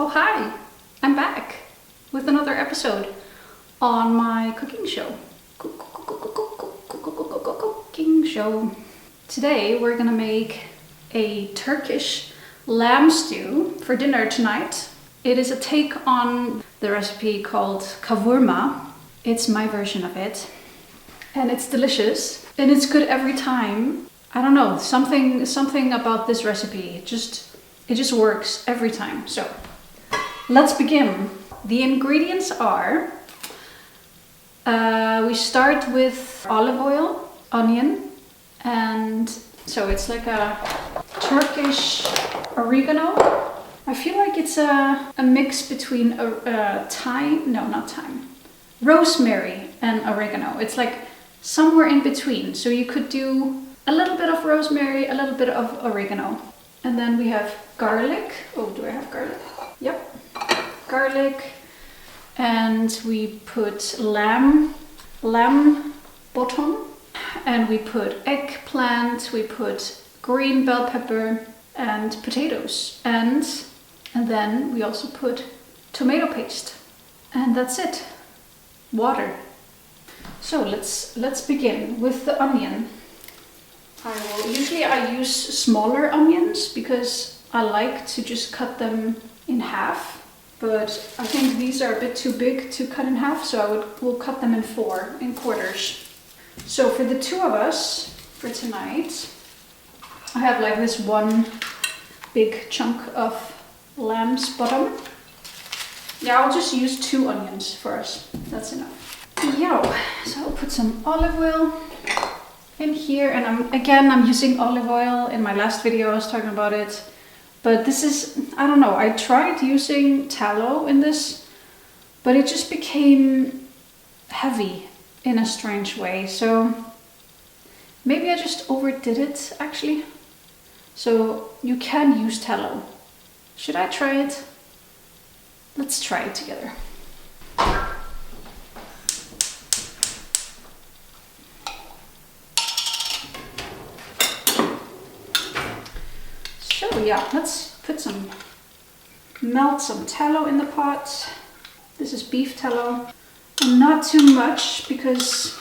Oh hi, I'm back with another episode on my cooking show. Cooking show. Today we're gonna make a Turkish lamb stew for dinner tonight. It is a take on the recipe called kavurma. It's my version of it. And it's delicious. And it's good every time. I don't know, something about this recipe. It just works every time. So let's begin. The ingredients are, we start with olive oil, onion, and so it's like a Turkish oregano. I feel like it's a mix between rosemary and oregano. It's like somewhere in between. So you could do a little bit of rosemary, a little bit of oregano. And then we have garlic. Oh, do I have garlic? Yep. Garlic. And we put lamb bottom. And we put eggplant, we put green bell pepper and potatoes. And then we also put tomato paste. And that's it. Water. So let's begin with the onion. Usually I use smaller onions because I like to just cut them in half, but I think these are a bit too big to cut in half, so we'll cut them in quarters. So for the two of us for tonight, I have like this one big chunk of lamb's bottom. Yeah, I'll just use 2 onions for us. That's enough. So I'll put some olive oil in here, and I'm using olive oil. In my last video I was talking about it, but this is, I don't know, I tried using tallow in this, but it just became heavy in a strange way, so maybe I just overdid it actually. So you can use tallow. Should I try it? Let's try it together. So yeah, let's melt some tallow in the pot. This is beef tallow. And not too much, because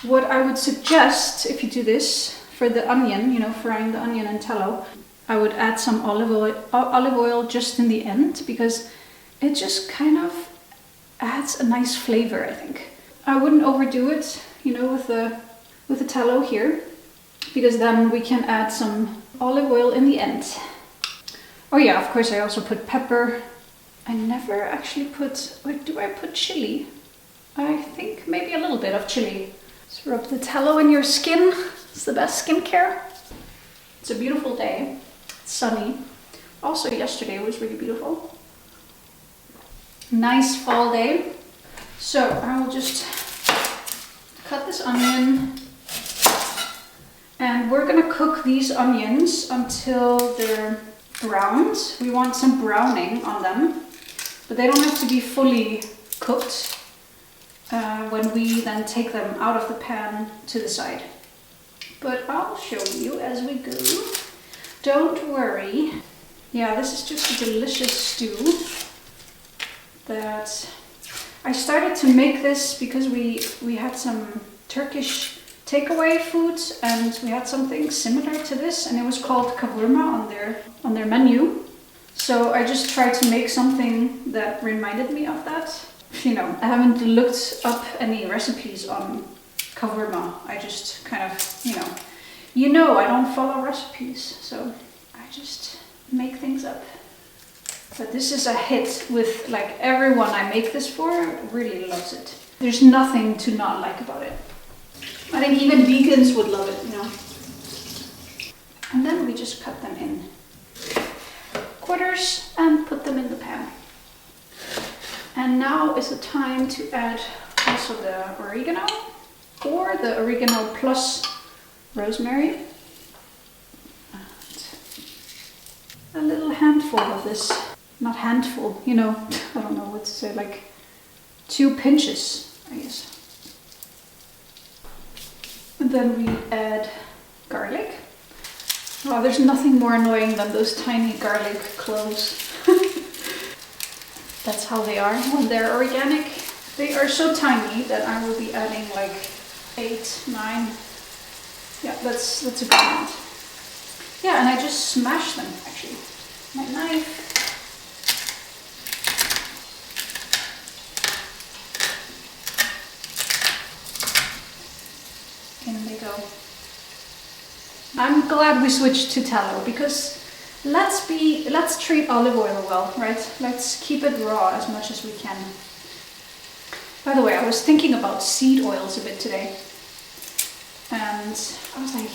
what I would suggest if you do this for the onion, frying the onion in tallow, I would add some olive oil just in the end, because it just kind of adds a nice flavor, I think. I wouldn't overdo it, with the tallow here, because then we can add some olive oil in the end. Oh yeah, of course I also put pepper. I never actually put, do I put chili? I think maybe a little bit of chili. Just rub the tallow in your skin. It's the best skincare. It's a beautiful day. It's sunny. Also yesterday was really beautiful. Nice fall day. So I will just cut this onion. And we're gonna cook these onions until they're browned. We want some browning on them, but they don't have to be fully cooked when we then take them out of the pan to the side. But I'll show you as we go. Don't worry. Yeah, this is just a delicious stew that I started to make this because we had some Turkish takeaway foods, and we had something similar to this, and it was called kavurma on their menu. So I just tried to make something that reminded me of that. I haven't looked up any recipes on kavurma. I just kind of, I don't follow recipes, so I just make things up. But this is a hit with like everyone I make this for really loves it. There's nothing to not like about it. I think even vegans would love it, And then we just cut them in quarters and put them in the pan. And now is the time to add also the oregano, or the oregano plus rosemary. And a little handful of this. Not handful, I don't know what to say, like 2 pinches, I guess. And then we add garlic. Oh, there's nothing more annoying than those tiny garlic cloves. That's how they are when they're organic. They are so tiny that I will be adding like 8, 9. Yeah, that's a good amount. Yeah, and I just smash them actually. My knife. In they go. I'm glad we switched to tallow because let's treat olive oil well, right? Let's keep it raw as much as we can. By the way, I was thinking about seed oils a bit today. And I was like,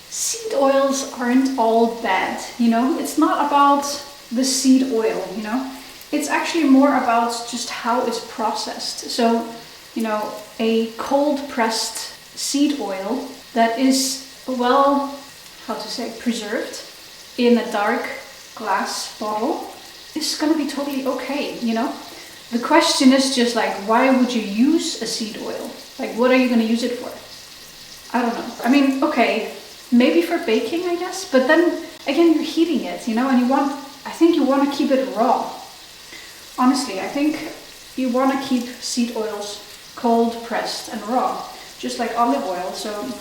seed oils aren't all bad, you know? It's not about the seed oil, you know? It's actually more about just how it's processed. So, you know, a cold pressed seed oil that is well, how to say, preserved in a dark glass bottle is gonna be totally okay, you know? The question is just like, why would you use a seed oil? Like, what are you gonna use it for? I don't know. I mean, okay, maybe for baking, I guess, but then again, you're heating it, you know, and I think you want to keep it raw. Honestly, I think you want to keep seed oils cold pressed and raw, just like olive oil. So,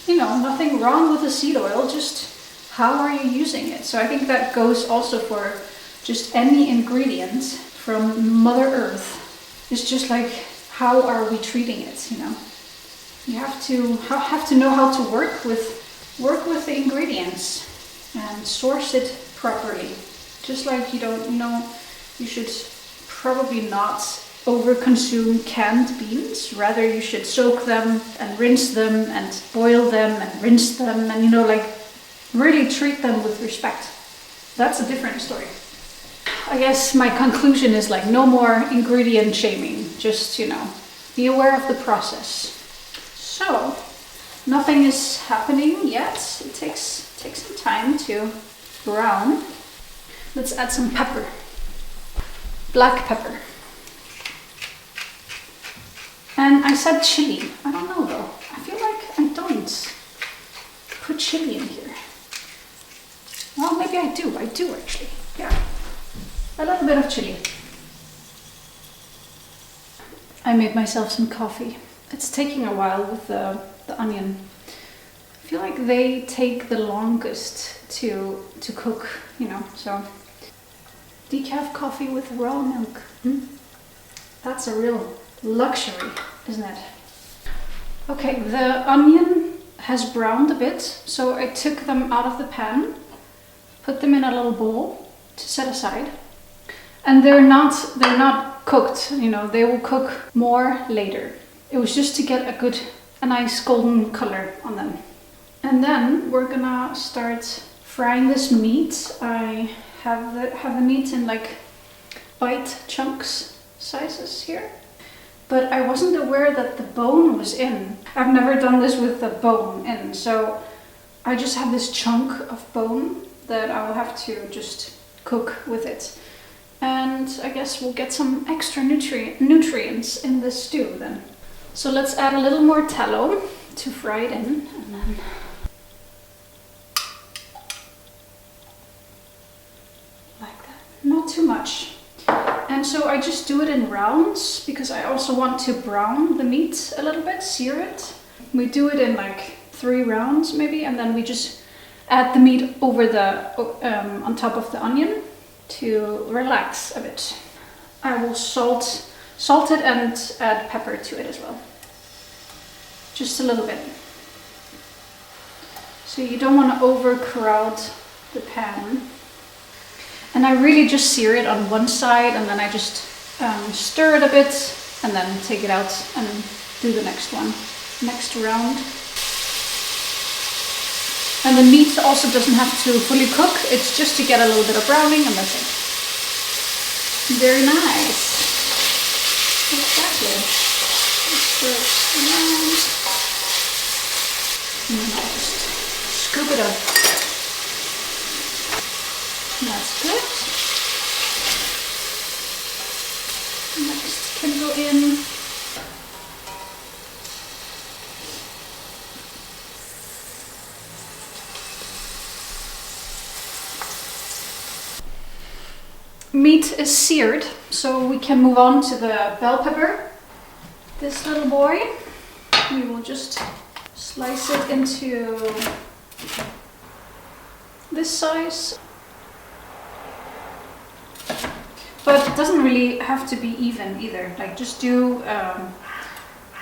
you know, nothing wrong with the seed oil, just how are you using it? So I think that goes also for just any ingredient from Mother Earth. It's just like, how are we treating it, you know? You have to know how to work with the ingredients and source it properly. Just like you should probably not overconsume canned beans. Rather, you should soak them and rinse them and boil them and rinse them and, you know, like really treat them with respect. That's a different story. I guess my conclusion is like no more ingredient shaming. Just, you know, be aware of the process. So, nothing is happening yet. It takes some time to brown. Let's add some pepper. Black pepper. And I said chili. I don't know though. I feel like I don't put chili in here. Well, maybe I do. I do actually. Yeah. A little bit of chili. I made myself some coffee. It's taking a while with the onion. I feel like they take the longest to cook, you know, so decaf coffee with raw milk. That's a real luxury, isn't it? Okay, the onion has browned a bit, so I took them out of the pan, put them in a little bowl to set aside. And they're not cooked, you know, they will cook more later. It was just to get a nice golden color on them. And then we're gonna start frying this meat. I have the meat in like bite chunks sizes here. But I wasn't aware that the bone was in. I've never done this with the bone in, so I just have this chunk of bone that I will have to just cook with it. And I guess we'll get some extra nutrients in the stew then. So let's add a little more tallow to fry it in, and then like that. Not too much. And so I just do it in rounds because I also want to brown the meat a little bit, sear it. We do it in like 3 rounds maybe, and then we just add the meat over on top of the onion to relax a bit. I will salt it and add pepper to it as well. Just a little bit. So you don't want to overcrowd the pan. And I really just sear it on one side, and then I just stir it a bit and then take it out and do the next round. And the meat also doesn't have to fully cook, it's just to get a little bit of browning, and that's it. Very nice. Exactly. Stir it around. And then I'll just scoop it up. That's good. Next can go in. meat is seared, so we can move on to the bell pepper. This little boy, we will just slice it into this size. But it doesn't really have to be even either. Like, just do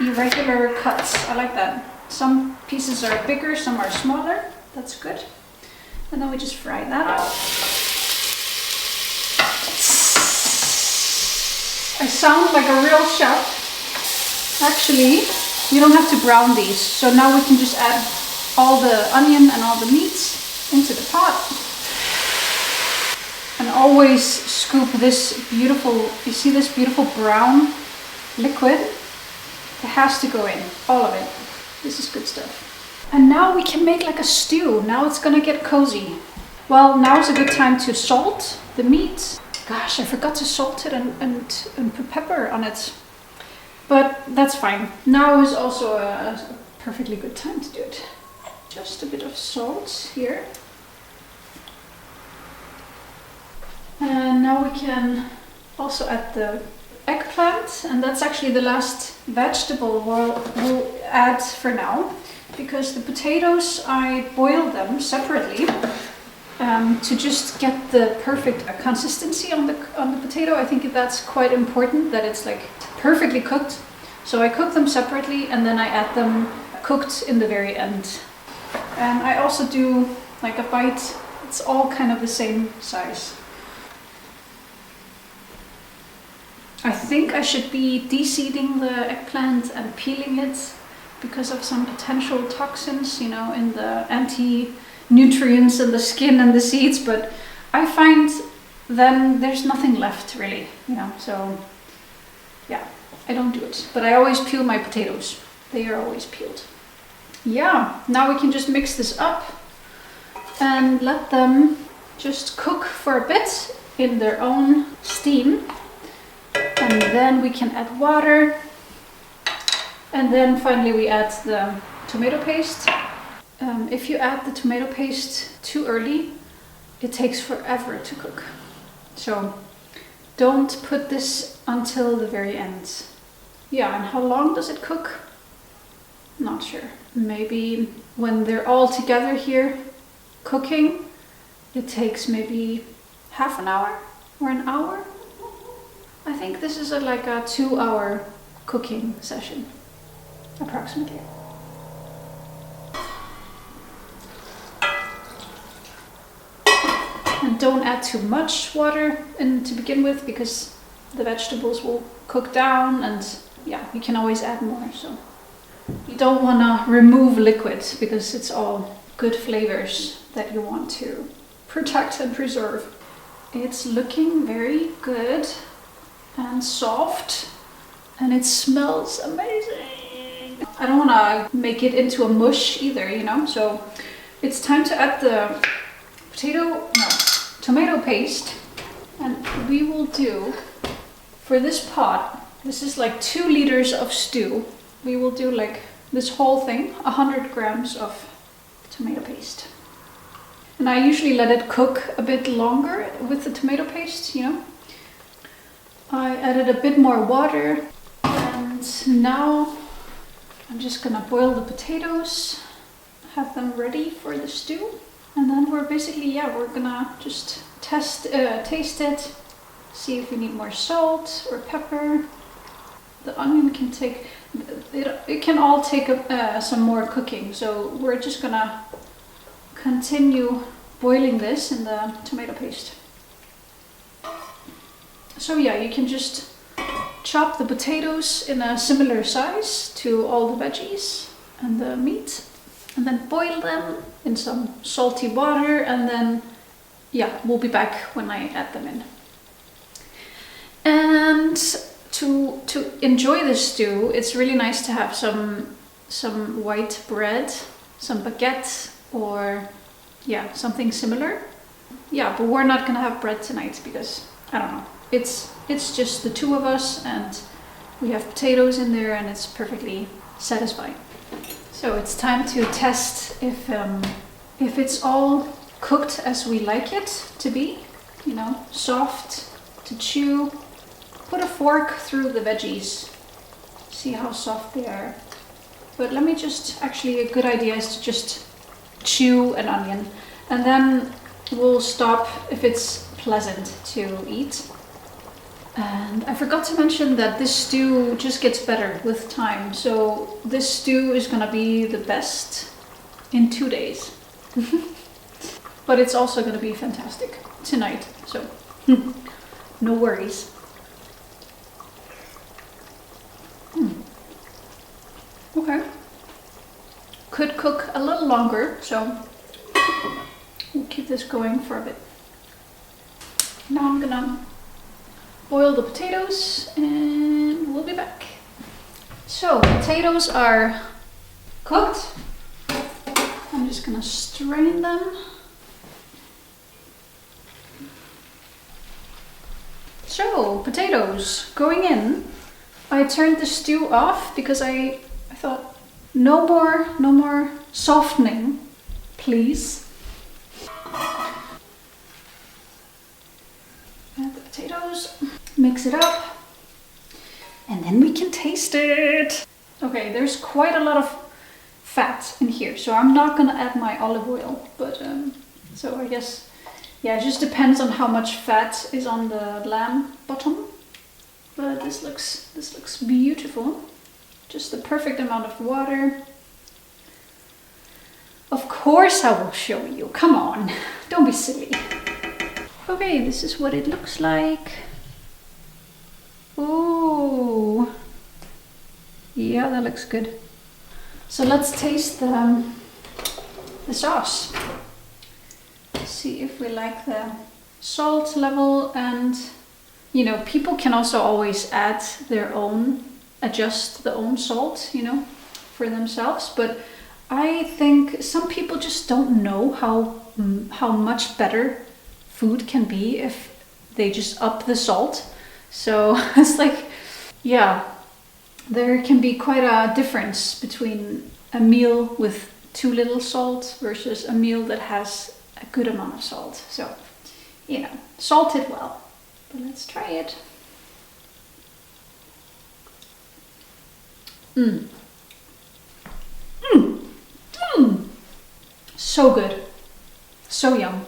irregular cuts. I like that. Some pieces are bigger, some are smaller. That's good. And then we just fry that out. I sound like a real chef. Actually, you don't have to brown these. So now we can just add all the onion and all the meats into the pot. And always scoop this beautiful, you see this beautiful brown liquid? It has to go in, all of it. This is good stuff. And now we can make like a stew. Now it's gonna get cozy. Well, now is a good time to salt the meat. Gosh, I forgot to salt it and put pepper on it. But that's fine. Now is also a perfectly good time to do it. Just a bit of salt here. And now we can also add the eggplant, and that's actually the last vegetable we'll add for now, because the potatoes, I boiled them separately to just get the perfect consistency on the potato. I think that's quite important, that it's like perfectly cooked. So I cook them separately and then I add them cooked in the very end. And I also do like a bite. It's all kind of the same size. I think I should be de-seeding the eggplant and peeling it because of some potential toxins, you know, in the anti-nutrients in the skin and the seeds, but I find then there's nothing left really, you know, so yeah, I don't do it. But I always peel my potatoes. They are always peeled. Yeah, now we can just mix this up and let them just cook for a bit in their own steam. And then we can add water. And then finally we add the tomato paste. If you add the tomato paste too early, it takes forever to cook. So don't put this until the very end. Yeah, and how long does it cook? Not sure. Maybe when they're all together here cooking, it takes maybe half an hour or an hour. I think this is like a 2-hour cooking session, approximately. And don't add too much water to begin with, because the vegetables will cook down, and yeah, you can always add more. So you don't want to remove liquid because it's all good flavors that you want to protect and preserve. It's looking very good and soft, and it smells amazing. I don't want to make it into a mush either, you know, so it's time to add the tomato paste. And we will do, for this pot, this is like 2 liters of stew, we will do like this whole thing, 100 grams of tomato paste. And I usually let it cook a bit longer with the tomato paste, you know. I added a bit more water, and now I'm just gonna boil the potatoes, have them ready for the stew, and then we're basically, we're gonna just taste it, see if we need more salt or pepper. The onion can take, it can all take some more cooking, so we're just gonna continue boiling this in the tomato paste. So yeah, you can just chop the potatoes in a similar size to all the veggies and the meat, and then boil them in some salty water, and then we'll be back when I add them in. And to enjoy this stew, it's really nice to have some white bread, some baguette, or something similar. Yeah, but we're not gonna have bread tonight because I don't know. It's just the 2 of us, and we have potatoes in there, and it's perfectly satisfying. So it's time to test if it's all cooked as we like it to be, you know, soft to chew. Put a fork through the veggies. See how soft they are. But let me just, actually a good idea is to just chew an onion. And then we'll stop if it's pleasant to eat. And I forgot to mention that this stew just gets better with time. So this stew is gonna be the best in 2 days. But it's also gonna be fantastic tonight. So no worries. Okay. Could cook a little longer, so we'll keep this going for a bit. Now I'm gonna boil the potatoes and we'll be back. So potatoes are cooked. I'm just gonna strain them. So potatoes going in. I turned the stew off because I thought no more softening, please. Add the potatoes, mix it up, and then we can taste it. Okay, there's quite a lot of fat in here, so I'm not gonna add my olive oil, but so I guess, yeah, it just depends on how much fat is on the lamb bottom. But this looks beautiful. Just the perfect amount of water. Of course I will show you. Come on, don't be silly. Okay, this is what it looks like. Ooh. Yeah, that looks good. So let's taste the sauce. See if we like the salt level, and you know, people can also always add their own, adjust their own salt, you know, for themselves. But I think some people just don't know how much better food can be if they just up the salt. So it's like, yeah, there can be quite a difference between a meal with too little salt versus a meal that has a good amount of salt. So, you know, salt it well. But let's try it. So good. So yum.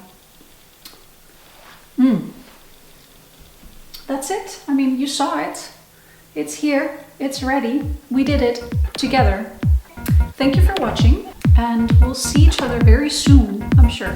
That's it. I mean, you saw it. It's here. It's ready. We did it together. Thank you for watching, and we'll see each other very soon, I'm sure.